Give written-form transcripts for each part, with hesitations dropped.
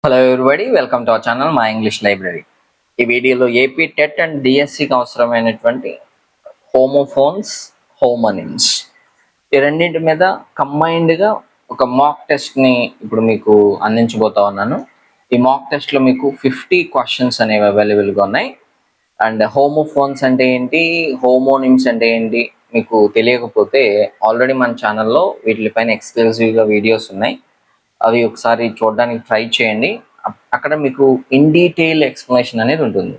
Hello everybody, welcome to our channel మా English library. ఈ వీడియోలో ఏపీ టెట్ అండ్ డిఎస్సికి అవసరమైనటువంటి హోమోఫోన్స్, హోమోనిమ్స్ ఈ రెండింటి మీద కంబైన్డ్గా ఒక మాక్ టెస్ట్ని ఇప్పుడు మీకు అందించబోతా ఉన్నాను. ఈ మాక్ టెస్ట్లో మీకు 50 క్వశ్చన్స్ అనేవి అవైలబుల్గా ఉన్నాయి. అండ్ హోమోఫోన్స్ అంటే ఏంటి, హోమోనిమ్స్ అంటే ఏంటి మీకు తెలియకపోతే ఆల్రెడీ మన ఛానల్లో వీటిపైన ఎక్స్క్లూజివ్గా వీడియోస్ ఉన్నాయి. అవి ఒకసారి చూడడానికి ట్రై చేయండి. అక్కడ మీకు ఇన్ డీటెయిల్ ఎక్స్ప్లెనేషన్ అనేది ఉంటుంది.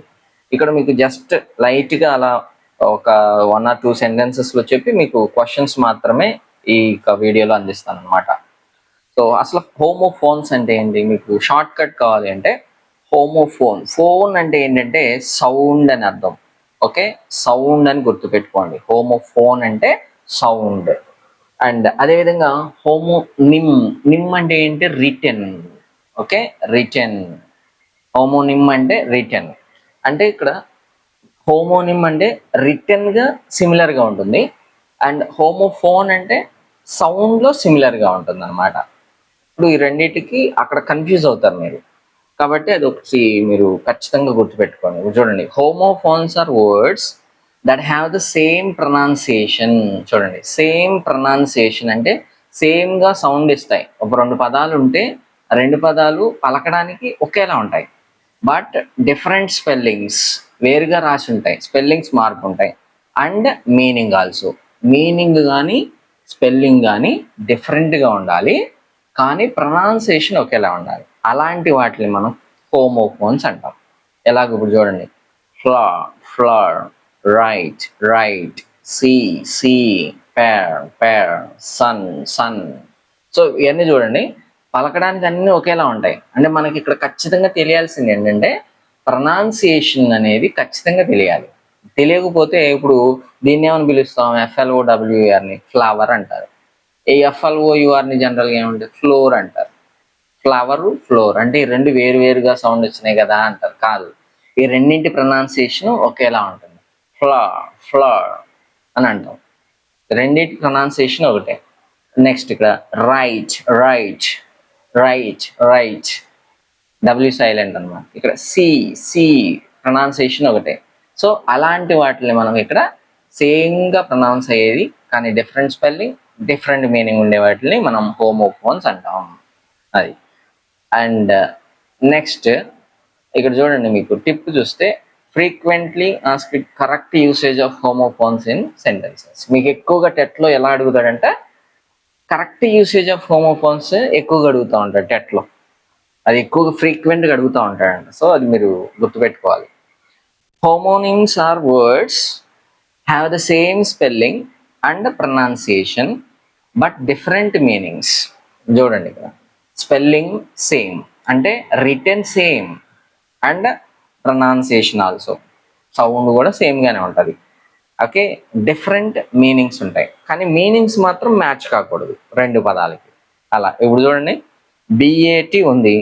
ఇక్కడ మీకు జస్ట్ లైట్గా అలా ఒక 1 or 2 సెంటెన్సెస్లో చెప్పి మీకు క్వశ్చన్స్ మాత్రమే ఈ వీడియోలో అందిస్తాను అనమాట. సో అసలు హోమోఫోన్స్ అంటే ఏంటి, మీకు షార్ట్ కట్ కావాలి అంటే ఫోన్ అంటే ఏంటంటే సౌండ్ అని అర్థం. ఓకే, సౌండ్ అని గుర్తుపెట్టుకోండి. హోమోఫోన్ అంటే సౌండ్. అండ్ అదేవిధంగా నిమ్ అంటే ఏంటి, రిటెన్. Okay, written. హోమోనిమ్ అంటే రిటెన్. అంటే ఇక్కడ హోమోనిమ్ అంటే రిటెన్గా సిమిలర్గా ఉంటుంది, అండ్ హోమోఫోన్ అంటే సౌండ్లో సిమిలర్గా ఉంటుంది అనమాట. ఇప్పుడు ఈ రెండింటికి అక్కడ కన్ఫ్యూజ్ అవుతారు మీరు, కాబట్టి అది ఒకటి మీరు ఖచ్చితంగా గుర్తుపెట్టుకోండి. చూడండి, homophones are words that have the same pronunciation. చూడండి, సేమ్ ప్రొనౌన్సియేషన్ అంటే సేమ్గా సౌండ్ ఇస్తాయి. ఒక 2 పదాలు ఉంటే 2 పదాలు పలకడానికి ఒకేలా ఉంటాయి, బట్ డిఫరెంట్ స్పెల్లింగ్స్, వేరుగా రాసి ఉంటాయి, స్పెల్లింగ్స్ మార్పు ఉంటాయి. అండ్ మీనింగ్ ఆల్సో, మీనింగ్ కానీ స్పెల్లింగ్ కానీ డిఫరెంట్గా ఉండాలి, కానీ ప్రొనౌన్సియేషన్ ఒకేలా ఉండాలి. అలాంటి వాటిని మనం హోమోఫోన్స్ అంటాం. ఎలాగ ఇప్పుడు చూడండి, ఫ్లవర్, రైట్, సీ, పేర్, సన్. సో ఇవన్నీ చూడండి, పలకడానికి అన్నీ ఒకేలా ఉంటాయి. అంటే మనకి ఇక్కడ ఖచ్చితంగా తెలియాల్సింది ఏంటంటే ప్రొనౌన్సియేషన్ అనేది ఖచ్చితంగా తెలియాలి. తెలియకపోతే ఇప్పుడు దీన్ని ఏమని పిలుస్తాం, FLOWERని ఫ్లవర్ అంటారు. ఈ FLOURని జనరల్గా ఏమంటారు, ఫ్లోర్ అంటారు. ఫ్లోర్ అంటే ఈ 2 వేరుగా సౌండ్ వచ్చినాయి కదా అంటారు. కాదు, ఈ రెండింటి ప్రొనౌన్సియేషన్ ఒకేలా ఉంటుంది. ఫ్లవర్ అని అంటాం, రెండింటి ప్రొనౌన్సియేషన్ ఒకటే. నెక్స్ట్ ఇక్కడ రైట్, డబ్ల్యూ సైలెంట్ అనమాట. ఇక్కడ సి ప్రొనౌన్సియేషన్ ఒకటే. సో అలాంటి వాటిని మనం ఇక్కడ సేమ్గా ప్రొనౌన్స్ అయ్యేది కానీ డిఫరెంట్ స్పెల్లింగ్, డిఫరెంట్ మీనింగ్ ఉండే వాటిని మనం హోమోఫోన్స్ అంటాం. అది. అండ్ నెక్స్ట్ ఇక్కడ చూడండి, మీకు టిప్ చూస్తే frequently ask correct usage of homophones in sentences. మీకు ఎక్కువగా టెట్లో ఎలా అడుగుతాడంటే కరెక్ట్ యూసేజ్ ఆఫ్ హోమోఫోన్స్ ఎక్కువగా అడుగుతూ ఉంటాడు టెట్లో. అది ఎక్కువగా ఫ్రీక్వెంట్గా అడుగుతూ ఉంటాడంట. సో అది మీరు గుర్తుపెట్టుకోవాలి. Homonyms are words have the same spelling and pronunciation but different meanings. చూడండి, ఇక్కడ స్పెల్లింగ్ సేమ్ అంటే written same and pronunciation also, sound కూడా సేమ్గానే ఉంటుంది. ఓకే, డిఫరెంట్ మీనింగ్స్ ఉంటాయి, కానీ మీనింగ్స్ మాత్రం మ్యాచ్ కాకూడదు 2 పదాలకి. అలా ఇప్పుడు చూడండి, BAT ఉంది,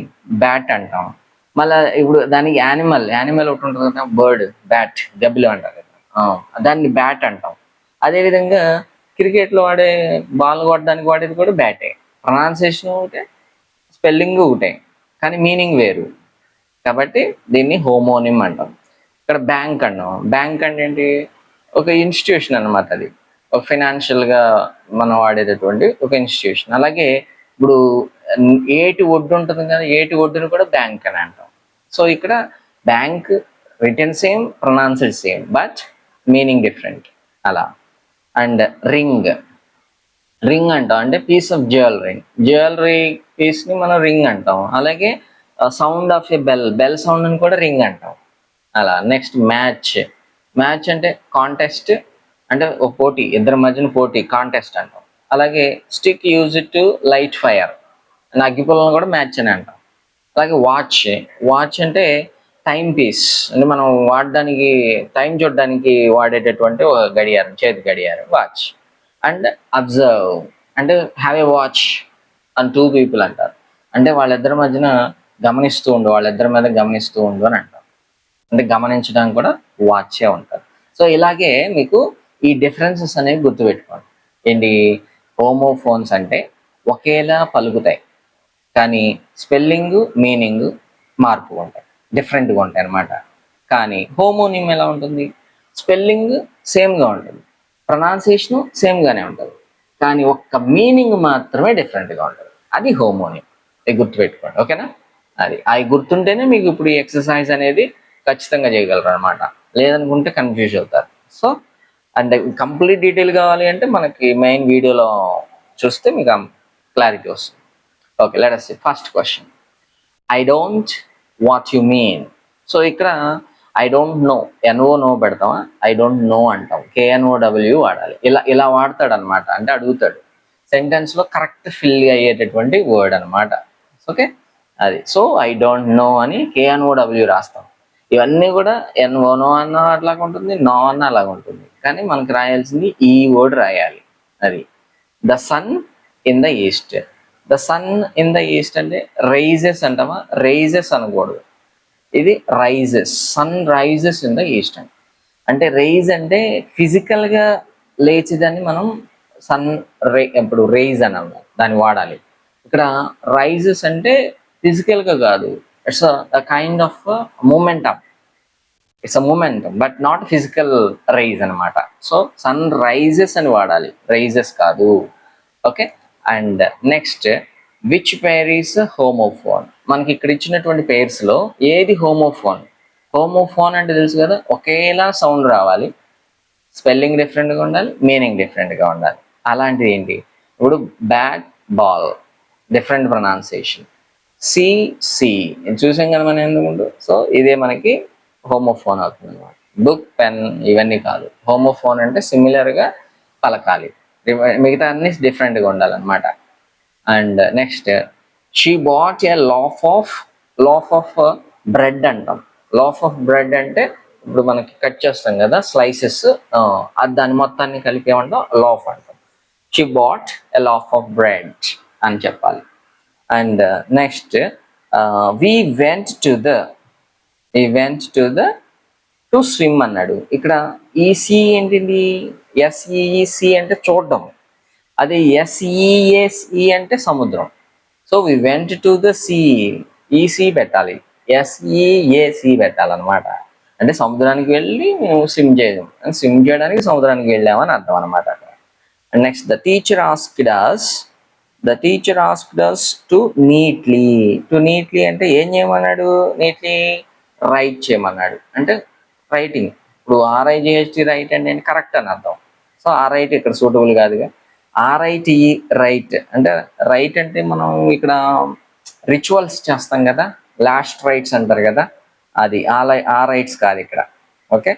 బ్యాట్ అంటాం. మళ్ళీ ఇప్పుడు దానికి యానిమల్ ఒకటి ఉంటుంది కదా, బర్డ్, బ్యాట్, గబ్బిలో అంటారు కదా, దాన్ని బ్యాట్ అంటాం. అదేవిధంగా క్రికెట్లో వాడే బాల్ కొట్టడానికి వాడేది కూడా బ్యాటే. ప్రొనౌన్సియేషన్ ఒకటే, స్పెల్లింగ్ ఒకటే, కానీ మీనింగ్ వేరు. కాబట్టి దీన్ని హోమోనిమ్ అంటాం. ఇక్కడ బ్యాంక్ అంటాం. బ్యాంక్ అంటే ఏంటి, ఒక ఇన్స్టిట్యూషన్ అనమాట. అది ఒక ఫైనాన్షియల్గా మనం వాడేటటువంటి ఒక ఇన్స్టిట్యూషన్. అలాగే ఇప్పుడు ఏటి ఒడ్డు ఉంటుంది కదా, ఏటి ఒడ్డును కూడా బ్యాంక్ అని అంటాం. సో ఇక్కడ bank written same, pronounced same, but meaning different అలా. అండ్ రింగ్ అంటాం, అంటే పీస్ ఆఫ్ జ్యువెలరీ పీస్ని మనం రింగ్ అంటాం. అలాగే sound of A bell sound అని కూడా రింగ్ అంటాం అలా. నెక్స్ట్ మ్యాచ్ అంటే కాంటెస్ట్, అంటే ఒక పోటీ, ఇద్దరి మధ్యన పోటీ, కాంటెస్ట్ అంటాం. అలాగే stick use to light fire, అగ్గిపుల్లను కూడా మ్యాచ్ అని అంటాం. అలాగే వాచ్ అంటే టైం పీస్, అంటే మనం వాడడానికి టైం చూడడానికి వాడేటటువంటి ఒక గడియారం, చేతి గడియారం, వాచ్. అండ్ అబ్జర్వ్ అంటే have a watch and 2 people అంటారు, అంటే వాళ్ళిద్దరి మధ్యన గమనిస్తూ ఉండు, వాళ్ళిద్దరి మీద గమనిస్తూ ఉండు అని అంటాం. అంటే గమనించడానికి కూడా వాచే ఉంటారు. సో ఇలాగే మీకు ఈ డిఫరెన్సెస్ అనేవి గుర్తుపెట్టుకోండి. ఏంటి, హోమోఫోన్స్ అంటే ఒకేలా పలుకుతాయి కానీ స్పెల్లింగ్ మీనింగ్ మార్పుగా ఉంటాయి, డిఫరెంట్గా ఉంటాయి అన్నమాట. కానీ హోమోనిమ్ ఎలా ఉంటుంది? స్పెల్లింగ్ సేమ్గా ఉంటుంది, ప్రొనౌన్సియేషన్ సేమ్గానే ఉంటుంది, కానీ ఒక్క మీనింగ్ మాత్రమే డిఫరెంట్గా ఉంటుంది. అది హోమోనిమ్. ఇది గుర్తుపెట్టుకోండి, ఓకేనా? అది గుర్తుంటేనే మీకు ఇప్పుడు ఈ ఎక్సర్సైజ్ అనేది ఖచ్చితంగా చేయగలరు అనమాట. లేదనుకుంటే కన్ఫ్యూజ్ అవుతారు. సో అండ్ కంప్లీట్ డీటెయిల్ కావాలి అంటే మనకి మెయిన్ వీడియోలో చూస్తే మీకు క్లారిటీ వస్తుంది. Okay, let us see first question. I don't what you mean. So ఇక్కడ I don't know, N no పెడతామా, ఐ డోంట్ నో అంటాం, KNOW వాడాలి. ఇలా వాడతాడు అనమాట. అంటే అడుగుతాడు, సెంటెన్స్లో కరెక్ట్ ఫిల్ అయ్యేటటువంటి వర్డ్ అనమాట. ఓకే, అది. సో ఐ డోంట్ నో అని KNOW రాస్తాం. ఇవన్నీ కూడా NO అన్న అట్లాగా ఉంటుంది, నో అన్న అలాగా ఉంటుంది, కానీ మనకు రాయాల్సింది ఈ వర్డ్ రాయాలి. అది the sun in the east. The sun in the east అంటే రైజెస్ అంటామా, రైజెస్ అనకూడదు, ఇది rises. Sun rises in the east అంటే రైజ్ అంటే ఫిజికల్గా లేచిదని మనం సన్ ఇప్పుడు రైజ్ అని అన్నాం, దాన్ని వాడాలి. ఇక్కడ రైజెస్ అంటే ఫిజికల్గా కాదు, it's a kind of momentum. It's a momentum but not physical rise అనమాట. సో సన్ రైజెస్ అని వాడాలి, రైజెస్ కాదు. Okay, and next which pair is homophone. మనకి ఇక్కడ ఇచ్చినటువంటి పేర్స్లో ఏది హోమోఫోన్? హోమోఫోన్ అంటే తెలుసు కదా, ఒకేలా సౌండ్ రావాలి, స్పెల్లింగ్ డిఫరెంట్గా ఉండాలి, మీనింగ్ డిఫరెంట్గా ఉండాలి. అలాంటిది ఏంటి? ఇప్పుడు బ్యాట్ బాల్, డిఫరెంట్ ప్రొనౌన్సియేషన్. సి చూసాం కదా మనం ఎందుకుంటూ. సో ఇదే మనకి హోమోఫోన్ అవుతుంది అనమాట. బుక్, పెన్ ఇవన్నీ కాదు. హోమోఫోన్ అంటే సిమిలర్గా పలకాలి, మిగతా అన్ని డిఫరెంట్గా ఉండాలన్నమాట. And next she bought a loaf of bread అంటాం. లాఫ్ ఆఫ్ బ్రెడ్ అంటే ఇప్పుడు మనకి కట్ చేస్తాం కదా స్లైసెస్, అది దాని మొత్తాన్ని కలిపి ఏమంటాం, లాఫ్ అంటాం. She bought a loaf of bread అని చెప్పాలి. And next we went to the to swim అన్నాడు. ఇక్కడ ఈ సి ఏంటిది? SEEC అంటే చూడడం, అదే SEASE అంటే సముద్రం. So we went to the sea, E C పెట్టాలి, SEAC పెట్టాలన్నమాట. అంటే సముద్రానికి వెళ్ళి మేము స్విమ్ చేయడానికి సముద్రానికి వెళ్ళామని అర్థం అనమాట. And next the teacher asked us to neatly అంటే ఏం చేయమన్నాడు? నీట్లీ రైట్ చేయమన్నాడు. అంటే రైటింగ్. ఇప్పుడు RIGHT రైట్ అంటే కరెక్ట్ అని అర్థం. సో ఆ రైట్ ఇక్కడ సూటబుల్ కాదుగా. రైట్ అంటే రైట్ అంటే మనం ఇక్కడ రిచువల్స్ చేస్తాం కదా, లాస్ట్ రైట్స్ అంటారు కదా, అది ఆ రైట్స్ కాదు ఇక్కడ. ఓకే,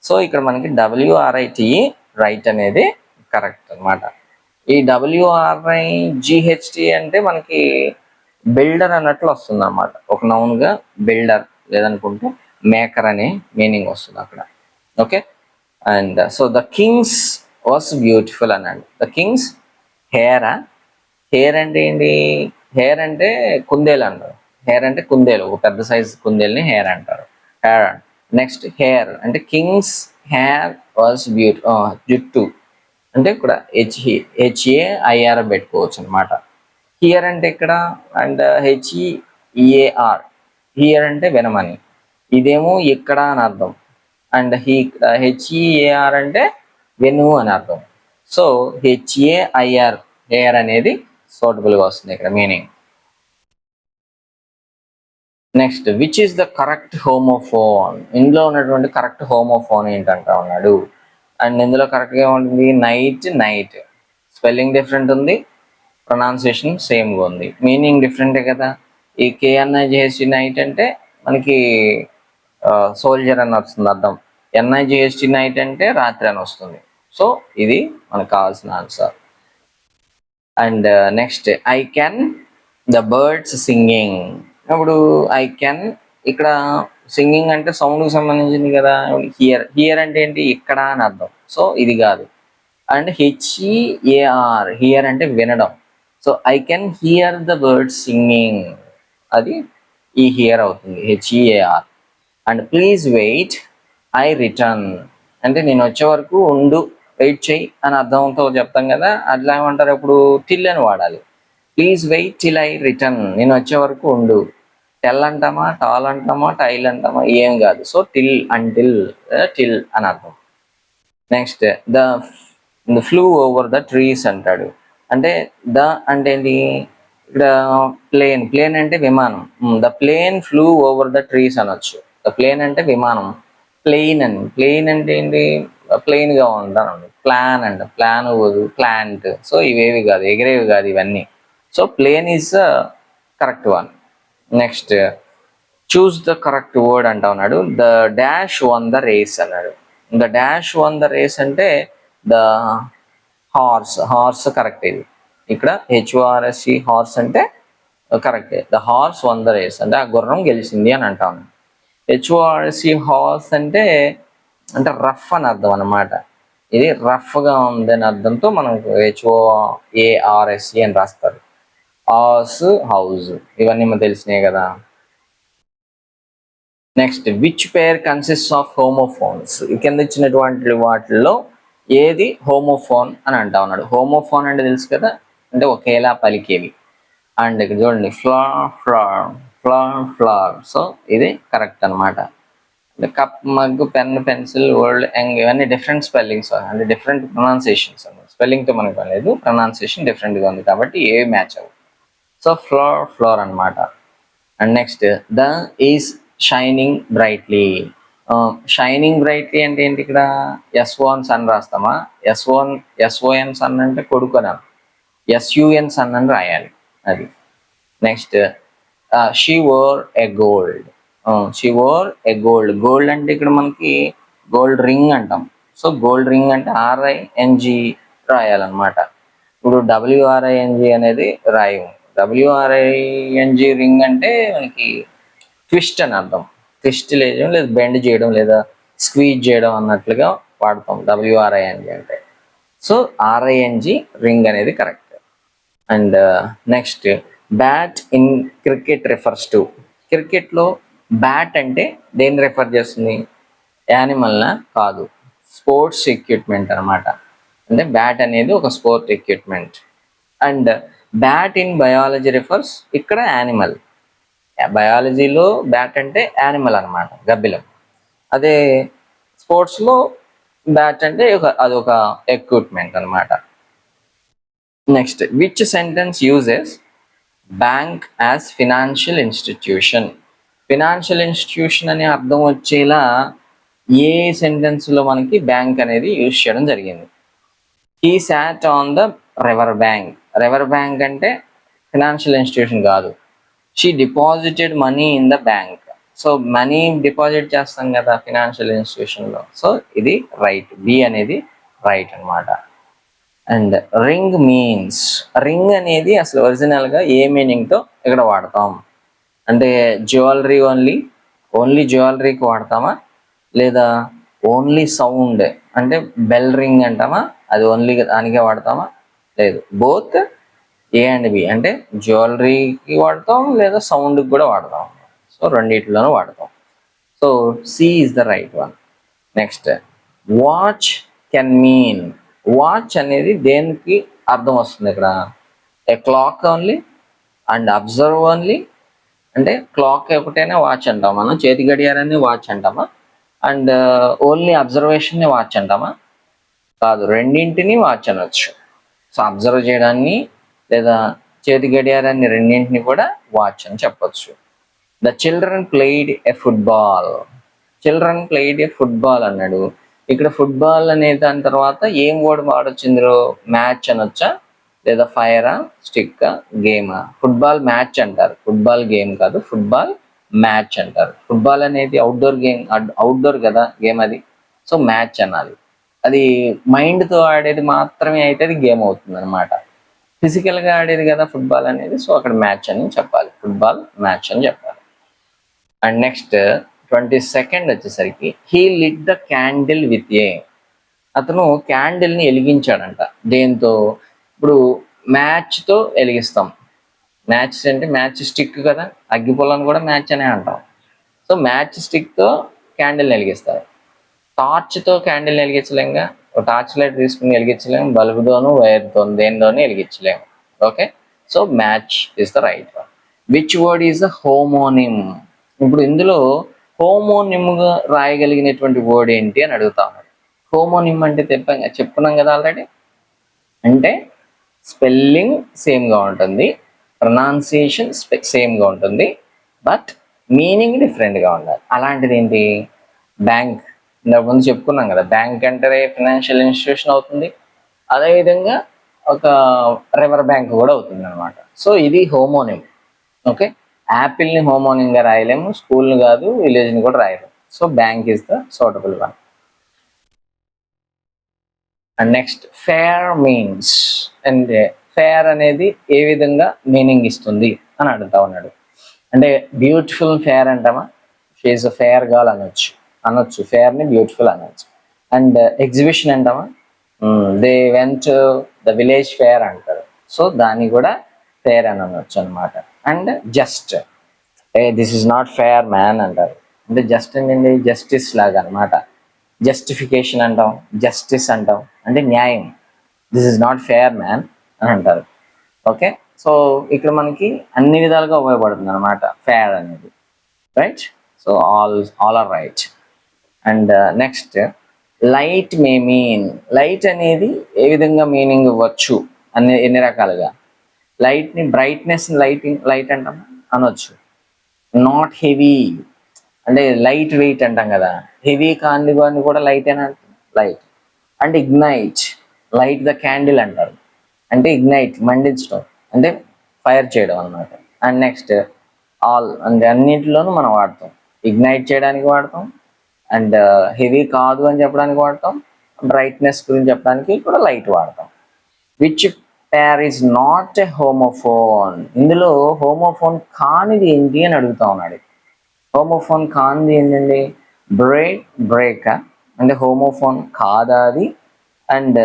సో ఇక్కడ మనకి WRITE రైట్ అనేది కరెక్ట్ అనమాట. ఈ WRIGHT అంటే మనకి బిల్డర్ అన్నట్లు వస్తుంది అనమాట. ఒక నౌన్గా బిల్డర్, లేదనుకుంటే మేకర్ అనే మీనింగ్ వస్తుంది అక్కడ. Okay, and so the Kings was beautiful అన్నాడు. ద కింగ్స్ హెయిర్ అంటే ఏంటి? హెయిర్ అంటే కుందేలు అంటారు. హెయిర్ అంటే కుందేలు, ఒక పెద్ద సైజ్ కుందేలుని హెయిర్ అంటారు. నెక్స్ట్ హెయిర్ అంటే కింగ్స్ హెయిర్ వాస్ జుట్టు అంటే ఇక్కడ HAIR పెట్టుకోవచ్చు అనమాట. హియర్ అంటే ఇక్కడ అండ్ HEAR, హియర్ అంటే వినమని, ఇదేమో ఇక్కడ అని అర్థం. అండ్ HEAR అంటే వెను అని అర్థం. సో HAIR హెయిర్ అనేది సూటబుల్గా వస్తుంది ఇక్కడ meaning. Next which is the correct homophone. ఇందులో ఉన్నటువంటి కరెక్ట్ హోమోఫోన్ ఏంటంటా ఉన్నాడు. అండ్ ఇందులో కరెక్ట్గా ఉంటుంది నైట్. స్పెల్లింగ్ డిఫరెంట్ ఉంది, ప్రొనౌన్సియేషన్ సేమ్గా ఉంది, మీనింగ్ డిఫరెంటే కదా. ఈ KNIGHT నైట్ అంటే మనకి సోల్జర్ అని వస్తుంది అర్థం. NIGHT నైట్ అంటే రాత్రి అని వస్తుంది. సో ఇది మనకు కావాల్సిన answer. And next I can the birds singing. ఇప్పుడు ఐ కెన్ ఇక్కడ సింగింగ్ అంటే సౌండ్కి సంబంధించింది కదా. హియర్ అంటే ఏంటి? ఇక్కడ అని అర్థం. సో ఇది కాదు. అండ్ HEAR హియర్ అంటే వినడం. So I can hear the birds singing, అది ఈ హియర్ అవుతుంది, HEAR. And please wait I return అంటే నేను వచ్చే వరకు ఉండు, వెయిట్ చేయి అని అర్థంతో చెప్తాం కదా. అట్లా ఏమంటారు? ఇప్పుడు టిల్ అని వాడాలి. Please wait till I return, నేను వచ్చే వరకు ఉండు. టెల్ అంటామా, టాల్ అంటామా, టైల్ అంటామా, ఏం కాదు. సో టిల్, అంటిల్, టిల్ అని అర్థం. Next the flew over the trees అంటాడు. అంటే ద అంటే ఏంటి ఇక్కడ, ప్లేన్ అంటే విమానం. The plane flew over the trees అనొచ్చు. ద ప్లేన్ అంటే విమానం. ప్లెయిన్ అంటే ఏంటి, ప్లెయిన్ గా ఉంటాను. ప్లాన్ అంట, ప్లాన్ ప్లాంట్. సో ఇవేవి కాదు, ఎగిరేవి కాదు ఇవన్నీ. So plane is the correct one. Next choose the correct word అంటా ఉన్నాడు. The dash one the race అన్నాడు. The dash one the race అంటే ద హార్స్ కరెక్ట్. ఇది ఇక్కడ హెచ్ఓఆర్ఎస్ఈ హార్స్ అంటే correct. The horse won the race అంటే ఆ గుర్రం గెలిచింది అని అంటాను. హెచ్ఓఆర్ఎస్ఈ హార్స్ అంటే రఫ్ అని అర్థం అన్నమాట. ఇది రఫ్గా ఉంది అని అర్థంతో మనం హెచ్ఓఏఆర్ఎస్ఈ అని రాస్తారు. హౌస్ ఇవన్నీ మనకు తెలిసినాయి కదా. Next which pair consist of homophones, కింద ఇచ్చినటువంటి వాటిల్లో ఏది హోమోఫోన్ అని అంటా ఉన్నాడు. హోమోఫోన్ అంటే తెలుసు కదా, అంటే ఒకేలా పలికేవి. అండ్ ఇక్కడ చూడండి ఫ్లవర్. సో ఇది కరెక్ట్ అనమాట. అంటే cup, mug, pen, pencil, world, young ఇవన్నీ డిఫరెంట్ స్పెల్లింగ్స్, అంటే డిఫరెంట్ ప్రొనౌన్సియేషన్స్. స్పెల్లింగ్తో మనకు లేదు, ప్రొనౌన్సియేషన్ డిఫరెంట్గా ఉంది కాబట్టి ఏ మ్యాచ్ అవ్వదు. సో ఫ్లోర్ అనమాట. And next the is shining brightly. Shining brightly అంటే ఏంటి, ఇక్కడ ఎస్ఓఎన్ సన్ రాస్తామా, ఎస్ఓఎన్ సన్ అంటే కొడుకునా, ఎస్యుఎన్ సన్ అని రాయాలి అది. Next she wore a gold. Gold అంటే ఇక్కడ మనకి గోల్డ్ రింగ్ అంటాం. సో గోల్డ్ రింగ్ అంటే ఆర్ఐఎన్జి రాయాలన్నమాట. ఇప్పుడు డబ్ల్యూఆర్ఐఎన్జి అనేది రాయము. డబ్ల్యూఆర్ఐఎన్జి రింగ్ అంటే మనకి ట్విస్ట్ అని అర్థం. ట్విస్ట్ చేయడం లేదా బెండ్ చేయడం లేదా స్క్వీజ్ చేయడం అన్నట్లుగా వాడతాం డబ్ల్యూఆర్ఐఎన్జి అంటే. సో ఆర్ఐఎన్జి రింగ్ అనేది correct. And next bat in cricket refers to. క్రికెట్లో బ్యాట్ అంటే దేన్ని రెఫర్ చేస్తుంది, యానిమల్నా కాదు, స్పోర్ట్స్ ఎక్విప్మెంట్ అనమాట. అంటే బ్యాట్ అనేది ఒక sport equipment. And bat in biology refers, ఇక్కడ యానిమల్. బయాలజీలో బ్యాట్ అంటే యానిమల్ అనమాట, గబ్బిలం. అదే స్పోర్ట్స్లో బ్యాట్ అంటే అదొక ఎక్విప్మెంట్ అనమాట. Next which sentence uses bank as financial institution. Financial institution అనే అర్థం వచ్చేలా ఏ సెంటెన్స్లో మనకి బ్యాంక్ అనేది యూజ్ చేయడం జరిగింది. He sat on the river bank అంటే ఫినాన్షియల్ ఇన్స్టిట్యూషన్ కాదు. She deposited money in the bank. So money deposit చేస్తాం కదా ఫినాన్షియల్ ఇన్స్టిట్యూషన్లో. సో ఇది రైట్, బి అనేది రైట్ అనమాట. అండ్ రింగ్ అనేది అసలు ఒరిజినల్గా ఏ మీనింగ్తో ఇక్కడ వాడతాం అంటే జ్యువెలరీ ఓన్లీ జ్యువెలరీకి వాడతామా, లేదా ఓన్లీ సౌండ్ అంటే బెల్ రింగ్ అంటామా, అది ఓన్లీ దానికే వాడతామా, లేదు బోత్ ఏ అండ్ బి అంటే జ్యువెలరీకి వాడతాం లేదా సౌండ్కి కూడా వాడతాం. సో రెండిట్లోనూ వాడతాం. So C is the right one. Next watch can mean. Watch అనేది దేనికి అర్థం వస్తుంది ఇక్కడ, a clock only and observe only. అంటే క్లాక్ ఒకటేనే వాచ్ అంటాం మనం, చేతి గడియారాన్ని వాచ్ అంటామా, అండ్ ఓన్లీ అబ్జర్వేషన్ని వాచ్ అంటామా, కాదు రెండింటిని వాచ్ అనొచ్చు. సో అబ్జర్వ్ చేయడాన్ని లేదా చేతి గడియారాన్ని రెండింటిని కూడా వాచ్ అని చెప్పొచ్చు. The children played a football అన్నాడు. ఇక్కడ ఫుట్బాల్ అనే దాని తర్వాత ఏం వర్డ్ వాడొచ్చు ఇందులో, మ్యాచ్ అనొచ్చా, లేదా ఫైరా, స్టిక్, గేమా. ఫుట్బాల్ మ్యాచ్ అంటారు, ఫుట్బాల్ గేమ్ కాదు, ఫుట్బాల్ మ్యాచ్ అంటారు. ఫుట్బాల్ అనేది అవుట్డోర్ గేమ్, అవుట్డోర్ కదా గేమ్ అది. సో మ్యాచ్ అనాలి. అది మైండ్తో ఆడేది మాత్రమే అయితే అది గేమ్ అవుతుంది అనమాట. ఫిజికల్గా ఆడేది కదా ఫుట్బాల్ అనేది. సో అక్కడ మ్యాచ్ అని చెప్పాలి, ఫుట్బాల్ మ్యాచ్ అని చెప్పాలి. అండ్ నెక్స్ట్ 22nd వచ్చేసరికి he lit the candle with a. అతను క్యాండిల్ని వెలిగించాడంట. దేంతో, ఇప్పుడు మ్యాచ్తో వెలిగిస్తాం. మ్యాచ్ అంటే మ్యాచ్ స్టిక్ కదా, అగ్గిపుల్లని కూడా మ్యాచ్ అనే అంటాం. సో మ్యాచ్ స్టిక్తో క్యాండిల్ వెలిగిస్తారు. టార్చ్తో క్యాండిల్ వెలిగించలేంగా, టార్చ్ లైట్ తీసుకుని వెలిగించలేము, బల్బుతోనూ వైర్తోను దేనితోనూ వెలిగించలేము. Okay, so match is the right one. Which word is the homonym? ఇప్పుడు ఇందులో హోమోనిమ్గా రాయగలిగినటువంటి వర్డ్ ఏంటి అని అడుగుతా ఉన్నాడు. హోమోనిమ్ అంటే చెప్పుకున్నాం కదా ఆల్రెడీ. అంటే స్పెల్లింగ్ సేమ్గా ఉంటుంది, ప్రొనౌన్సియేషన్ సేమ్గా ఉంటుంది, బట్ మీనింగ్ డిఫరెంట్గా ఉండాలి. అలాంటిది ఏంటి? బ్యాంక్. ఇంతకు ముందు చెప్పుకున్నాం కదా, బ్యాంక్ అంటే ఫైనాన్షియల్ ఇన్స్టిట్యూషన్ అవుతుంది, అదేవిధంగా ఒక రివర్ బ్యాంక్ కూడా అవుతుంది అనమాట. సో ఇది హోమోనిమ్. ఓకే, యాపిల్ని హోమోనిమ్గా రాయలేము, స్కూల్ని కాదు, విలేజ్ని కూడా రాయలేము. So bank is the suitable one. And next fair means. అంటే ఫేర్ అనేది ఏ విధంగా మీనింగ్ ఇస్తుంది అని అడుగుతా ఉన్నాడు. అంటే బ్యూటిఫుల్ ఫేర్ అంటామా? షీఈస్ ఫేర్ గర్ల్ అనొచ్చు, ఫేర్ని బ్యూటిఫుల్ అనొచ్చు. అండ్ ఎగ్జిబిషన్ అంటామా? They went the village fair అంటారు, సో దాన్ని కూడా ఫేర్ అని అనొచ్చు అనమాట. And just, this is not fair man అంటారు. అంటే జస్ట్ ఏంటండి? జస్టిస్ లాగా అనమాట. జస్టిఫికేషన్ అంటాం, జస్టిస్ అంటాం, అంటే న్యాయం. This is not fair man అని అంటారు. ఓకే, సో ఇక్కడ మనకి అన్ని విధాలుగా ఉపయోగపడుతుంది అనమాట ఫేర్ అనేది. Right, so all are right. And next light may mean. Light అనేది ఏ విధంగా మీనింగ్ ఇవ్వచ్చు ఎన్ని రకాలుగా. లైట్ని బ్రైట్నెస్ లైట్ అంటాం అనొచ్చు. నాట్ హెవీ అంటే లైట్ వెయిట్ అంటాం కదా, హెవీ కాని కూడా లైట్ అని అంటాం, light. And ignite, light the candle అంటారు, అంటే ఇగ్నైట్ మండించడం, అంటే ఫైర్ చేయడం అనమాట. అండ్ నెక్స్ట్ ఆల్, అంటే అన్నింటిలోనూ మనం వాడతాం. ఇగ్నైట్ చేయడానికి వాడతాం, అండ్ హెవీ కాదు అని చెప్పడానికి వాడతాం, బ్రైట్నెస్ గురించి చెప్పడానికి కూడా లైట్ వాడతాం. Which pair is not a homophone. ఇందులో హోమోఫోన్ కానిది ఏంటి అని అడుగుతా ఉన్నాడు. హోమోఫోన్ కానిది ఏంటండి? బ్రేక్ అంటే హోమోఫోన్ కాదా అది. And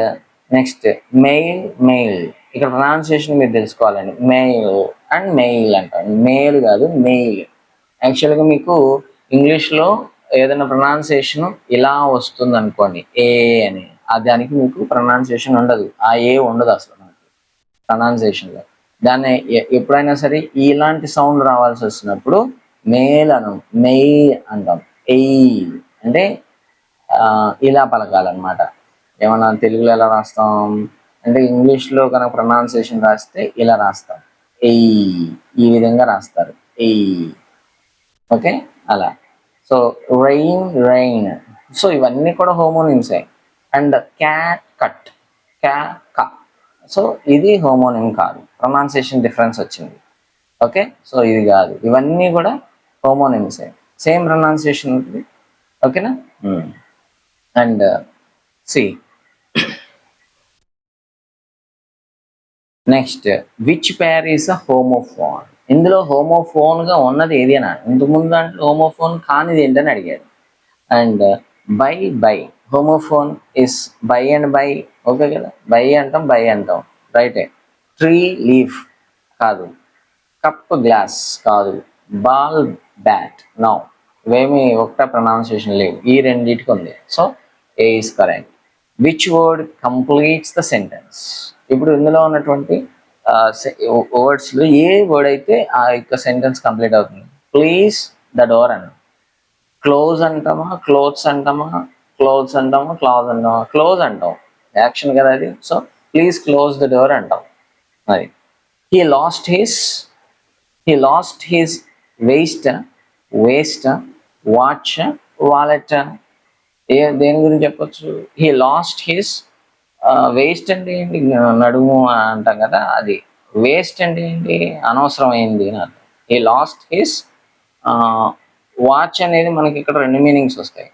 next mail. ఇక్కడ ప్రొనౌన్సియేషన్ మీరు తెలుసుకోవాలండి. మెయిల్ అంటాం, మేల్ కాదు, మెయిల్. యాక్చువల్గా మీకు ఇంగ్లీష్లో ఏదైనా ప్రొనౌన్సియేషన్ ఇలా వస్తుంది అనుకోండి, ఏ అని, దానికి మీకు ప్రొనౌన్సియేషన్ ఉండదు, ఆ ఏ ఉండదు అసలు మనకి ప్రొనౌన్సియేషన్లో. దాన్ని ఎప్పుడైనా సరే ఇలాంటి సౌండ్ రావాల్సి వచ్చినప్పుడు మేల్ మెయిల్ అంటాం. అంటే ఇలా పలకాలన్నమాట. ఏమన్నా తెలుగులో ఎలా రాస్తాం అంటే, ఇంగ్లీష్లో కనుక ప్రొనౌన్సియేషన్ రాస్తే ఇలా రాస్తాం, ఈ విధంగా రాస్తారు, ఓకే, అలా. So rain. సో ఇవన్నీ కూడా హోమోనిమ్సే. అండ్ కట్, సో ఇది హోమోనిమ్ కాదు, ప్రొనౌన్సియేషన్ డిఫరెన్స్ వచ్చింది. ఓకే, సో ఇది కాదు, ఇవన్నీ కూడా హోమోనిమ్సే, సేమ్ ప్రొనౌన్సియేషన్ ఉంటుంది. ఓకేనా? And see next which pair is a homophone. ఇందులో హోమోఫోన్గా ఉన్నది ఏది అని, ఇంతకుముందు దాంట్లో హోమోఫోన్ కానిది ఏంటని అడిగాడు. And by homophone is by and by. Okay కదా, బై అంటాం రైటే. ట్రీ లీఫ్ కాదు, కప్ గ్లాస్ కాదు, బాల్ బ్యాట్ నో, ఇవేమి ఒకట ప్రొనౌన్సియేషన్ లేవు, ఈ రెండింటికి ఉంది. So A is correct. Which word completes the sentence. ఇప్పుడు ఇందులో ఉన్నటువంటి వర్డ్స్లో ఏ వర్డ్ అయితే ఆ యొక్క సెంటెన్స్ కంప్లీట్ అవుతుంది. ప్లీజ్ ద డోర్ అన్న, క్లోజ్ అంటామా, క్లోజ్ అంటామా, క్లోజ్ అంటాం, యాక్షన్ కదా అది. So please close the door అంటాం. అది he lost his waste, watch, wallet. దేని గురించి చెప్పొచ్చు? హీ లాస్ట్ హిస్ వేస్ట్ అంటే ఏంటి? నడుము అంటాం కదా, అది. వేస్ట్ అంటే ఏంటి? అనవసరమైంది అని అర్థం. హీ లాస్ట్ హిస్ వాచ్ అనేది మనకి ఇక్కడ రెండు మీనింగ్స్ వస్తాయి.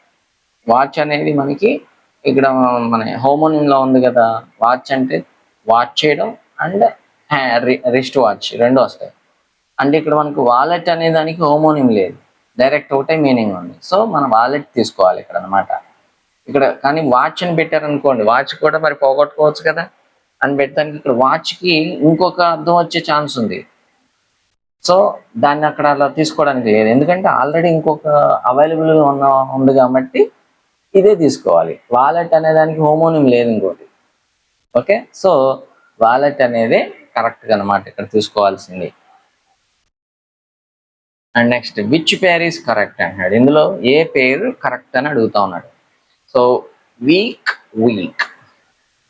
వాచ్ అనేది మనకి ఇక్కడ మన హోమోనిమ్లో ఉంది కదా, వాచ్ అంటే వాచ్ చేయడం అండ్ రిస్ట్ వాచ్ రెండు వస్తాయి. అంటే ఇక్కడ మనకు వాలెట్ అనే దానికి హోమోనిమ్ లేదు, డైరెక్ట్ ఒకటే మీనింగ్ ఉంది. సో మనం వాలెట్ తీసుకోవాలి ఇక్కడ అనమాట. ఇక్కడ కానీ వాచ్ అని పెట్టారనుకోండి, వాచ్ కూడా మరి పోగొట్టుకోవచ్చు కదా అని పెట్టడానికి, ఇక్కడ వాచ్కి ఇంకొక అర్థం వచ్చే ఛాన్స్ ఉంది. సో దాన్ని అక్కడ అలా తీసుకోవడానికి లేదు, ఎందుకంటే ఆల్రెడీ ఇంకొక అవైలబుల్గా ఉంది కాబట్టి ఇదే తీసుకోవాలి. వాలెట్ అనే దానికి హోమోనిమ్ లేదు ఇంకోటి. ఓకే, సో వాలెట్ అనేది కరెక్ట్ అనమాట ఇక్కడ తీసుకోవాల్సింది. And next which pair is correct అంటున్నాడు. ఇందులో ఏ పేరు కరెక్ట్ అని అడుగుతా ఉన్నాడు. సో వీక్ వీక్,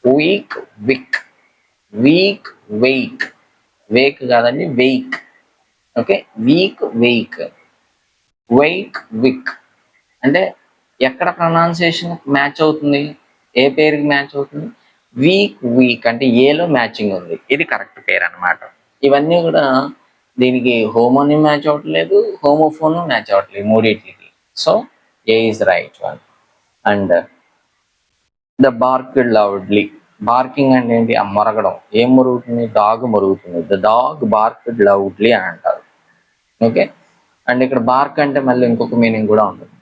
వీక్ విక్, వీక్ వెయిక్, వేక్ కాదండి వెయిక్. ఓకే, వీక్ వెయిక్, వెయిక్ విక్. అంటే ఎక్కడ ప్రొనౌన్సియేషన్ మ్యాచ్ అవుతుంది, ఏ పేరుకి మ్యాచ్ అవుతుంది? వీక్ వీక్ అంటే ఏలో మ్యాచింగ్ ఉంది, ఇది కరెక్ట్ పేరు అనమాట. ఇవన్నీ కూడా దీనికి హోమోని మ్యాచ్ అవ్వట్లేదు, హోమోఫోన్ మ్యాచ్ అవ్వట్లేదు మూడింటికి. So A is right one. And the barked loudly, barking అంటే ఏంటి? ఆ మొరగడం. ఏం మొరుగుతుంది? డాగ్ మొరుగుతుంది. ద డాగ్ బార్క్డ్ లౌడ్లీ అని అంటారు. ఓకే, అండ్ ఇక్కడ బార్క్ అంటే మళ్ళీ ఇంకొక మీనింగ్ కూడా ఉంటుంది.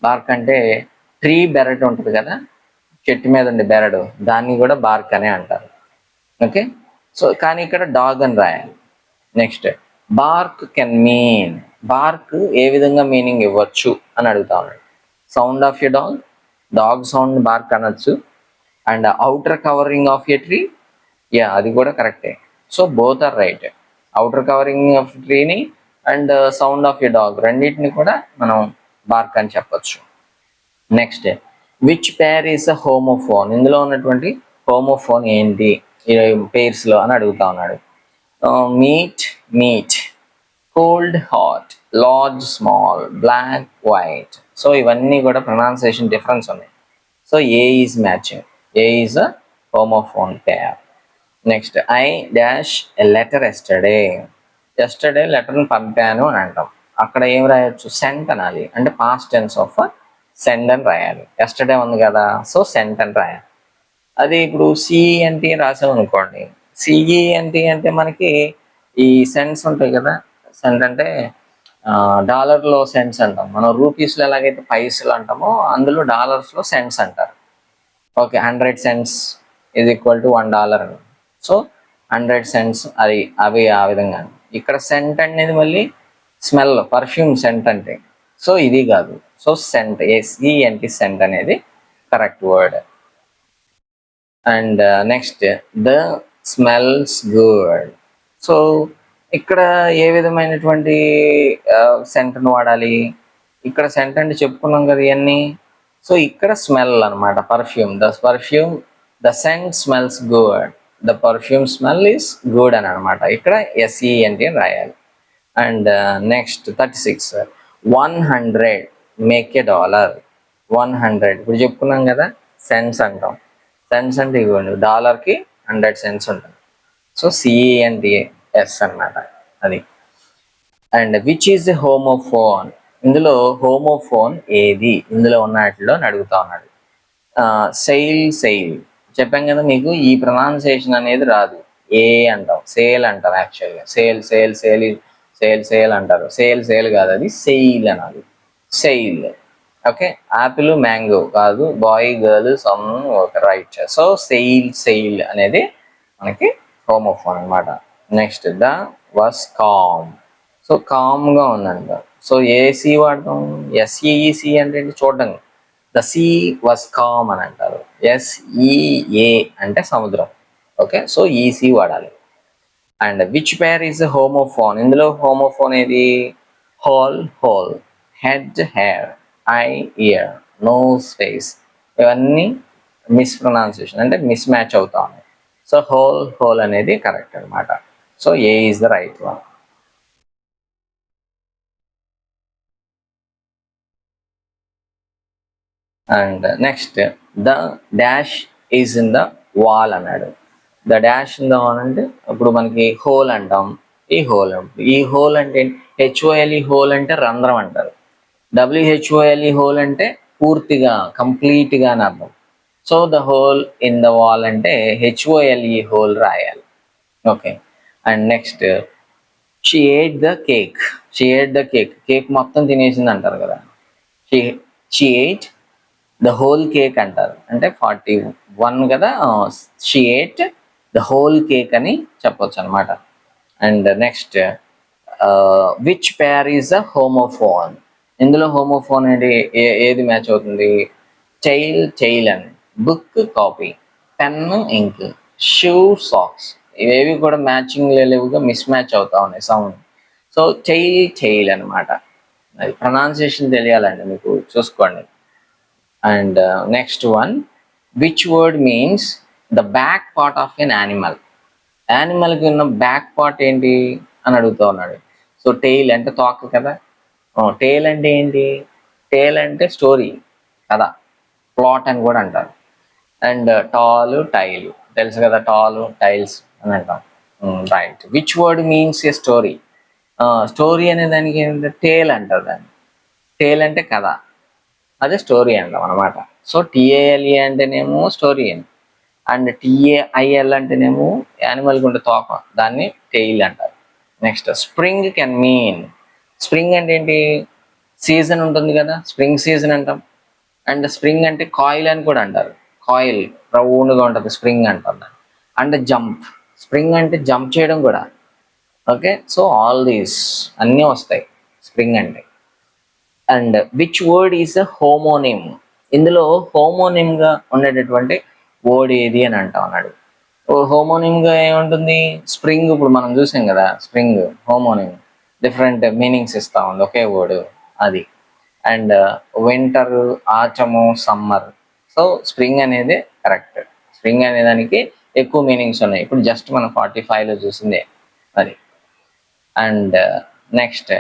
బార్క్ అంటే ట్రీ బెరడు ఉంటుంది కదా, చెట్టు మీద ఉండే బెరడు, దాన్ని కూడా బార్క్ అనే అంటారు. ఓకే, సో కానీ ఇక్కడ డాగ్ అని రాయాలి. Next bark can mean, bark ఏ విధంగా మీనింగ్ ఇవ్వచ్చు అని అడుగుతా ఉన్నాడు. Sound of a dog, dog sound bark అనొచ్చు. And outer covering of a tree, yeah అది కూడా కరెక్టే. So both are right. Outer covering of ట్రీని and sound of a dog రెండింటిని కూడా మనం బార్క్ అని చెప్పొచ్చు. Next which pair is a homophone, ఇందులో ఉన్నటువంటి హోమోఫోన్ ఏంటి పేర్స్లో అని అడుగుతా ఉన్నాడు. Meet meat, cold hot, large small, black white. So ఇవన్నీ కూడా ప్రొనౌన్సియేషన్ డిఫరెన్స్ ఉన్నాయి. So A is matching, A is a homophone pair. Next I dash a letter yesterday, yesterday లెటర్ని పంపాను అని అంటాం. అక్కడ ఏం రాయొచ్చు? సెంట్ అనాలి, అంటే పాస్ట్ టెన్స్ ఆఫ్ సెండ్ అని రాయాలి. ఎస్టర్డే ఉంది కదా, సో సెంట్ అని రాయాలి. అది ఇప్పుడు సిఈఎన్టీ రాసాం అనుకోండి, సిఈఎన్టీ అంటే మనకి ఈ సెంట్స్ ఉంటాయి కదా, సెంట్ అంటే డాలర్లో సెంట్స్ అంటాం. మనం రూపీస్లో ఎలాగైతే పైసలు అంటామో అందులో డాలర్స్లో సెంట్స్ అంటారు. Okay, 100 cents is equal to $1 అని. సో 100 cents అది అవి ఆ విధంగా. ఇక్కడ సెంట్ అనేది మళ్ళీ స్మెల్, పర్ఫ్యూమ్ సెంట్ అంటే. సో ఇది కాదు, సో సెంట్, ఎస్ఈఎన్టీ సెంట్ అనేది correct word. And next the smells good. So ఇక్కడ ఏ విధమైనటువంటి సెంట్ను వాడాలి? ఇక్కడ సెంట్ అంటే చెప్పుకున్నాం కదా ఇవన్నీ. సో ఇక్కడ స్మెల్ అనమాట, perfume. The scent smells good, the perfume smell is good అని అనమాట. ఇక్కడ ఎస్ఈఎన్టీ అని రాయాలి. And next 36 100 make a dollar. 100 ఇప్పుడు చెప్పుకున్నాం కదా, సెంట్స్ అంటాం. సెంట్స్ అంటే ఇవ్వండి, డాలర్కి 100 cents ఉంటుంది. సో సిఈఎన్టీఎస్ అనమాట అది. And which is the homophone, ఇందులో హోమోఫోన్ ఏది ఇందులో ఉన్న వాటిలో అడుగుతా ఉన్నాడు. సెయిల్ సెయిల్ చెప్పాం కదా మీకు, ఈ ప్రొనౌన్సియేషన్ అనేది రాదు. ఏ అంటాం, సేల్ అంటాం. యాక్చువల్గా sale sale sale sale sale అంటారు. సేల్ సేల్ కాదు, అది సెయిల్ అనాలి, సెయిల్. ఓకే, యాపిల్ మ్యాంగో కాదు, బాయ్ గర్ల్ సమ్ ఒక రైట్. సో సెయిల్ సెయిల్ అనేది మనకి హోమోఫోన్ అనమాట. Next the was calm, so కామ్గా ఉందంట. సో ఏసీ వాడతాం, ఎస్ఈఈసి అంటే చూడడం. ద సీ వాస్ కామ్ అని అంటారు. ఎస్ఈఏ అంటే సముద్రం. ఓకే, సో ఈసీ వాడాలి. And which pair is homophone, ఇందులో హోమోఫోన్ ఏది? Hole whole, head hair, eye ear, nose face. ఇవన్నీ మిస్ప్రొనౌన్సియేషన్ అంటే మిస్ మ్యాచ్ అవుతా ఉన్నాయి. సో హోల్ హోల్ అనేది కరెక్ట్ అనమాట. So A is the right one. And next the dash is in the wall అన్నాడు. The dash in the wall అంటే ఇప్పుడు మనకి హోల్ అంటాం, ఈ హోల్. ఈ హోల్ అంటే హెచ్ఓఎల్ఈ హోల్ అంటే రంధ్రం అంటారు. డబ్ల్యూహెచ్ఓఎల్ఈ హోల్ అంటే పూర్తిగా, కంప్లీట్గా అని అర్థం. So the hole in the wall అంటే హెచ్ఓఎల్ఈ హోల్ రాయాలి. Okay, and next she ate the cake. She ate the cake, cake మొత్తం తినేసింది అంటారు కదా. She ate the whole cake అంటారు, అంటే 41 కదా. She ate the whole cake అని చెప్పొచ్చు అనమాట. And next which pair is a homophone, ఇందులో హోమోఫోన్ ఏంటి, ఏది మ్యాచ్ అవుతుంది? చైల్ చైల్ అని, book copy, pen ink, shoe socks, ఇవేవి కూడా మ్యాచింగ్ లేవుగా మిస్ మ్యాచ్ అవుతా ఉన్నాయి సౌండ్. సో చైల్ అనమాట. అది ప్రొనౌన్సియేషన్ తెలియాలండి మీకు, చూసుకోండి. And next one, which word means the back part of an animal. యానిమల్కి ఉన్న బ్యాక్ పార్ట్ ఏంటి అని అడుగుతూ ఉన్నాడు. సో టెయిల్ అంటే తోక కదా. టెయిల్ అంటే ఏంటి? టేల్ అంటే స్టోరీ కదా, ప్లాట్ అని కూడా అంటారు. అండ్ టాల్ టైల్ తెలుసు కదా, టాల్ టైల్స్ అని అంటాం. Right. Which word means A story. Story అనే దానికి ఏంటంటే టేల్ అంటారు దాన్ని. టేల్ అంటే కథ, అదే స్టోరీ అంటాం అనమాట. సో టిఏఎల్ఏ అంటేనేమో స్టోరీ అని, అండ్ టిఏఐఎల్ అంటేనేమో యానిమల్కి ఉండే తోక, దాన్ని టెయిల్ అంటారు. Next spring can mean. Spring అంటే ఏంటి? సీజన్ ఉంటుంది కదా, స్ప్రింగ్ సీజన్ అంటాం. అండ్ స్ప్రింగ్ అంటే కాయిల్ అని కూడా అంటారు. కాయిల్ రౌండ్గా ఉంటుంది, స్ప్రింగ్ అంటారు. అండ్ జంప్, స్ప్రింగ్ అంటే జంప్ చేయడం కూడా. ఓకే, సో ఆల్ దీస్ అన్నీ వస్తాయి స్ప్రింగ్ అంటే. And which word is a homonym. ఇందులో హోమోనిమ్గా ఉండేటటువంటి వర్డ్ ఏది అని అంటా ఉన్నాడు. హోమోనిమ్గా ఏముంటుంది? స్ప్రింగ్, ఇప్పుడు మనం చూసాం కదా స్ప్రింగ్ హోమోనిమ్, డిఫరెంట్ మీనింగ్స్ ఇస్తా ఉంది ఒకే వర్డ్ అది. And winter, autumn, summer. So spring అనేది కరెక్ట్. స్ప్రింగ్ అనే దానికి ఎక్కువ మీనింగ్స్ ఉన్నాయి, ఇప్పుడు జస్ట్ మనం 45లో చూసిందే అది. And next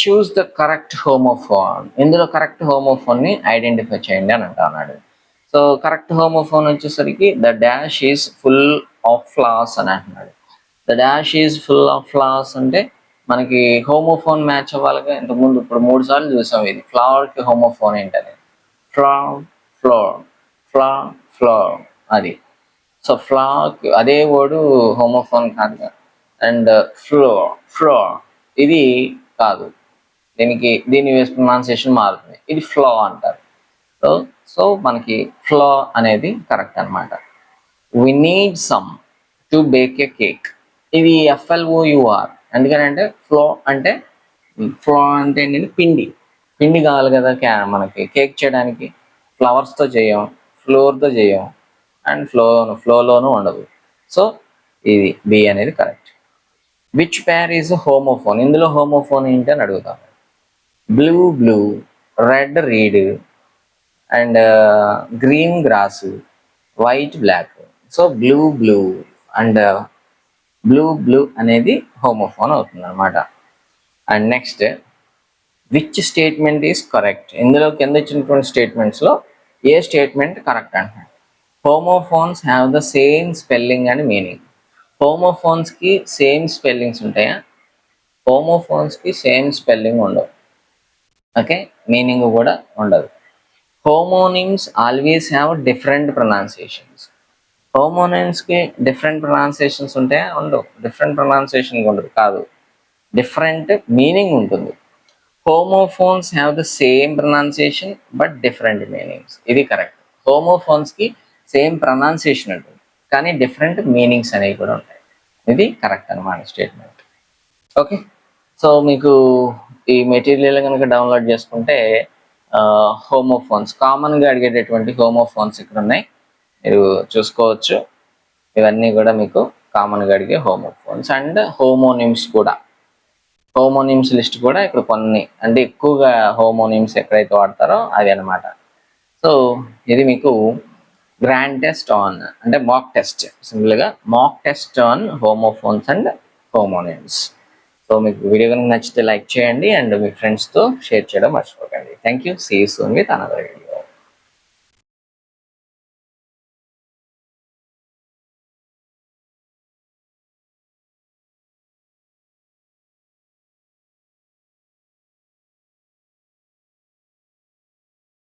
choose the correct homophone. ఇందులో కరెక్ట్ హోమోఫోన్ని ఐడెంటిఫై చేయండి అని అంటా ఉన్నాడు. సో కరెక్ట్ హోమోఫోన్ వచ్చేసరికి the dash is full of floss అని అంటున్నాడు. The dash is full of floss అంటే మనకి హోమోఫోన్ మ్యాచ్ అవ్వాలిగా. ఇంతకుముందు ఇప్పుడు 3 సార్లు చూసాం ఇది. ఫ్లవర్కి హోమోఫోన్ ఏంటని, ఫ్లా ఫ్లోర్, ఫ్లా ఫ్లోర్ అది. సో ఫ్లాక్ అదే వర్డ్ హోమోఫోన్ కాదు. అండ్ ఫ్లోర్ ఇది కాదు, దీని ప్రొనౌన్సియేషన్ మారుతుంది, ఇది ఫ్లో అంటారు. సో మనకి ఫ్లో అనేది కరెక్ట్ అనమాట. We need some to bake a cake. ఇది FLOUR. ఎందుకంటే ఫ్లో అంటే ఏంటంటే పిండి కావాలి కదా మనకి కేక్ చేయడానికి. ఫ్లవర్స్తో చేయం, ఫ్లోర్తో చేయం, అండ్ ఫ్లోలోనూ ఉండదు. సో ఇది బి అనేది correct. Which pair is homophone. ఇందులో హోమోఫోన్ ఏంటి అని అడుగుతాను. Blue, red read, and green grass, white black. So blue and blue అనేది హోమోఫోన్ అవుతుంది అనమాట. And next which statement is correct. ఇందులో కింద ఇచ్చినటువంటి స్టేట్మెంట్స్లో ఏ స్టేట్మెంట్ కరెక్ట్ అంటున్నాడు. Homophones have the same spelling and meaning. హోమోఫోన్స్కి సేమ్ స్పెల్లింగ్స్ ఉంటాయా? హోమోఫోన్స్కి సేమ్ స్పెల్లింగ్ ఉండవు. ఓకే, మీనింగ్ కూడా ఉండదు. Homonyms always have different pronunciations. హోమోనిమ్స్కి డిఫరెంట్ ప్రొనౌన్సియేషన్స్ ఉంటాయా? ఉండవు. డిఫరెంట్ ప్రొనౌన్సియేషన్ ఉండదు కాదు, డిఫరెంట్ మీనింగ్ ఉంటుంది. Homophones have the same pronunciation but different meanings. ఇది కరెక్ట్. హోమోఫోన్స్కి సేమ్ ప్రొనౌన్సియేషన్ ఉంటుంది కానీ డిఫరెంట్ మీనింగ్స్ అనేవి కూడా ఉంటాయి. ఇది కరెక్ట్ అనమాట స్టేట్మెంట్. ఓకే, సో మీకు ఈ మెటీరియల్ కనుక డౌన్లోడ్ చేసుకుంటే హోమోఫోన్స్ కామన్గా అడిగేటటువంటి హోమోఫోన్స్ ఇక్కడ ఉన్నాయి, మీరు చూసుకోవచ్చు. ఇవన్నీ కూడా మీకు కామన్గా అడిగే హోమోఫోన్స్. అండ్ హోమోనిమ్స్ కూడా, హోమోనిమ్స్ లిస్ట్ కూడా ఇక్కడ కొన్ని, అంటే ఎక్కువగా హోమోనిమ్స్ ఎక్కడైతే వాడతారో అవి అనమాట. సో ఇది మీకు గ్రాండ్ టెస్ట్ ఆన్, అంటే మాక్ టెస్ట్, సింపుల్గా mock test on homophones and homonyms. So మీకు వీడియో కనుక నచ్చితే లైక్ చేయండి అండ్ మీ ఫ్రెండ్స్తో షేర్ చేయడం మర్చిపోకండి. Thank you. See you soon with another video.